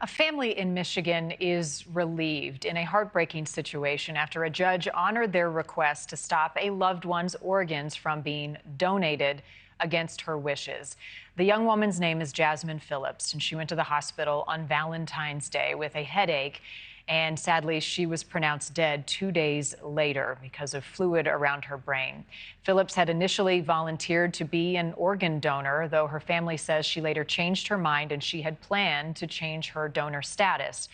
A family in Michigan is relieved in a heartbreaking situation after a judge honored their request to stop a loved one's organs from being donated against her wishes. The young woman's name is Jasmine Phillips, and she went to the hospital on Valentine's Day with a headache. And sadly, she was pronounced dead 2 days later because of fluid around her brain. Phillips had initially volunteered to be an organ donor, though her family says she later changed her mind and she had planned to change her donor status.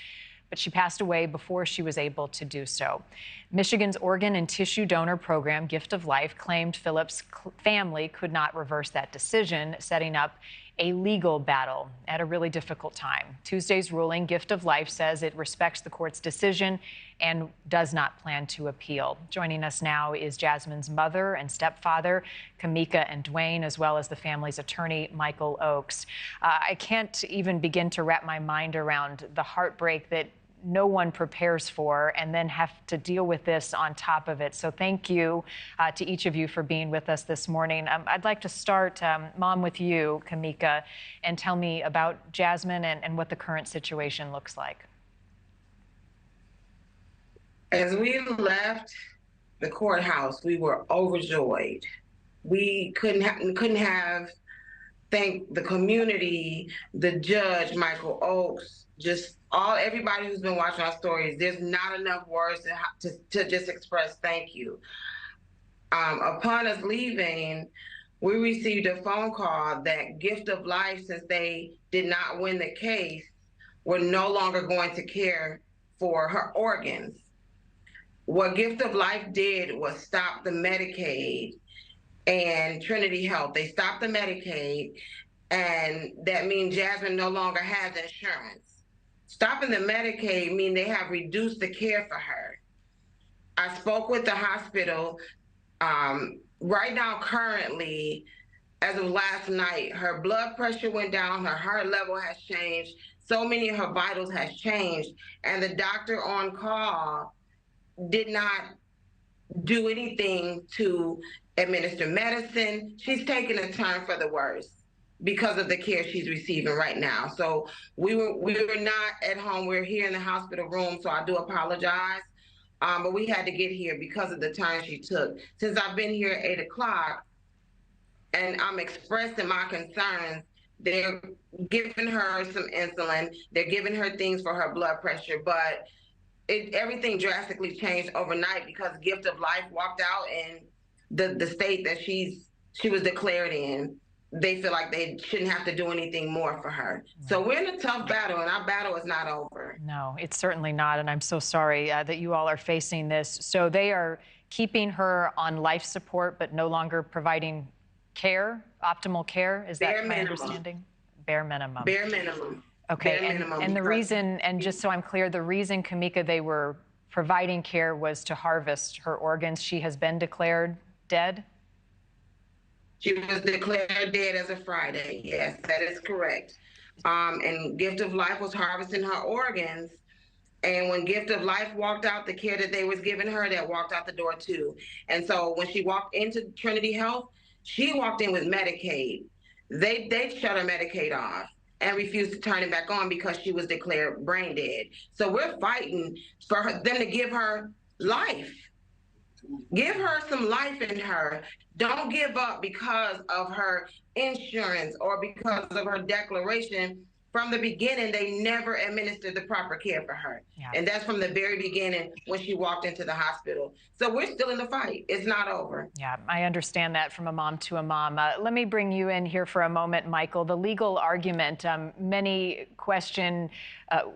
But she passed away before she was able to do so. Michigan's organ and tissue donor program, Gift of Life, claimed Phillips' family could not reverse that decision, setting up a legal battle at a really difficult time. Tuesday's ruling, Gift of Life, says it respects the court's decision and does not plan to appeal. Joining us now is Jasmine's mother and stepfather, Kamika and Dwayne, as well as the family's attorney, Michael Oakes. I can't even begin to wrap my mind around the heartbreak that no one prepares for, and then have to deal with this on top of it. So thank you to each of you for being with us this morning. I'd like to start, Mom, with you, Kamika, and tell me about Jasmine and what the current situation looks like. As we left the courthouse, we were overjoyed. We couldn't have thanked the community, the judge, Michael Oakes, just everybody who's been watching our stories. There's not enough words to just express thank you. Upon us leaving, we received a phone call that Gift of Life, since they did not win the case, were no longer going to care for her organs. What Gift of Life did was stop the Medicaid and Trinity Health. They stopped the Medicaid, and that means Jasmine no longer has insurance. Stopping the Medicaid means they have reduced the care for her. I spoke with the hospital. Right now, currently, as of last night, her blood pressure went down, her heart level has changed, so many of her vitals has changed, and the doctor on call did not do anything to administer medicine. She's taking a turn for the worse because of the care she's receiving right now. So we were not at home. We're here in the hospital room, so I do apologize. But we had to get here because of the time she took. Since I've been here at 8 o'clock and I'm expressing my concerns, they're giving her some insulin, they're giving her things for her blood pressure, but everything drastically changed overnight because Gift of Life walked out in the state that she was declared in. They feel like they shouldn't have to do anything more for her. Right. So we're in a tough battle, and our battle is not over. No, it's certainly not, and I'm so sorry that you all are facing this. So they are keeping her on life support, but no longer providing care, optimal care? Is that my understanding? Bare minimum. Bare minimum. Okay, and the reason, and just so I'm clear, the reason, Kamika, they were providing care was to harvest her organs. She has been declared dead? She was declared dead as of Friday. Yes, that is correct. And Gift of Life was harvesting her organs. And when Gift of Life walked out, the care that they was giving her, that walked out the door too. And so when she walked into Trinity Health, she walked in with Medicaid. They shut her Medicaid off and refused to turn it back on because she was declared brain dead. So we're fighting for them to give her life. Give her some life in her. Don't give up because of her insurance or because of her declaration. From the beginning, they never administered the proper care for her. Yeah. And that's from the very beginning when she walked into the hospital. So we're still in the fight. It's not over. Yeah, I understand that from a mom to a mom. Let me bring you in here for a moment, Michael. The legal argument, many question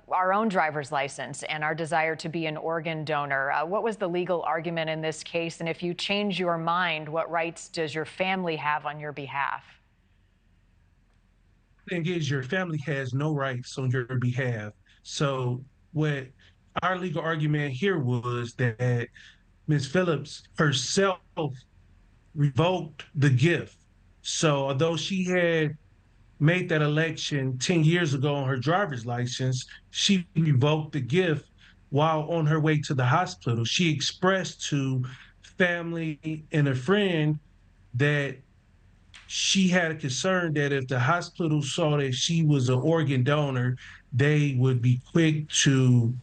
our own driver's license and our desire to be an organ donor. What was the legal argument in this case? And if you change your mind, what rights does your family have on your behalf? Thing is, your family has no rights on your behalf. So what our legal argument here was that Ms. Phillips herself revoked the gift. So although she had made that election 10 years ago on her driver's license, she revoked the gift while on her way to the hospital. She expressed to family and a friend that she had a concern that if the hospital saw that she was an organ donor, they would be quick to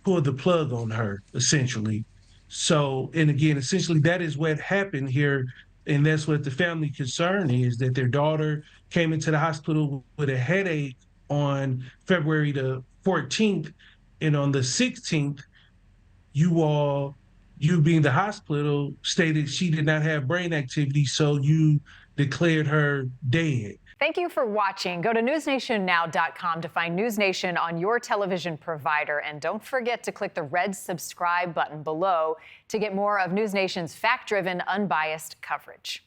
pull the plug on her, essentially. So, and again, essentially, that is what happened here. And that's what the family concern is, that their daughter came into the hospital with a headache on February the 14th. And on the 16th, you being the hospital, stated she did not have brain activity. So you declared her dead. Thank you for watching. Go to newsnationnow.com to find News Nation on your television provider. And don't forget to click the red subscribe button below to get more of News Nation's fact-driven, unbiased coverage.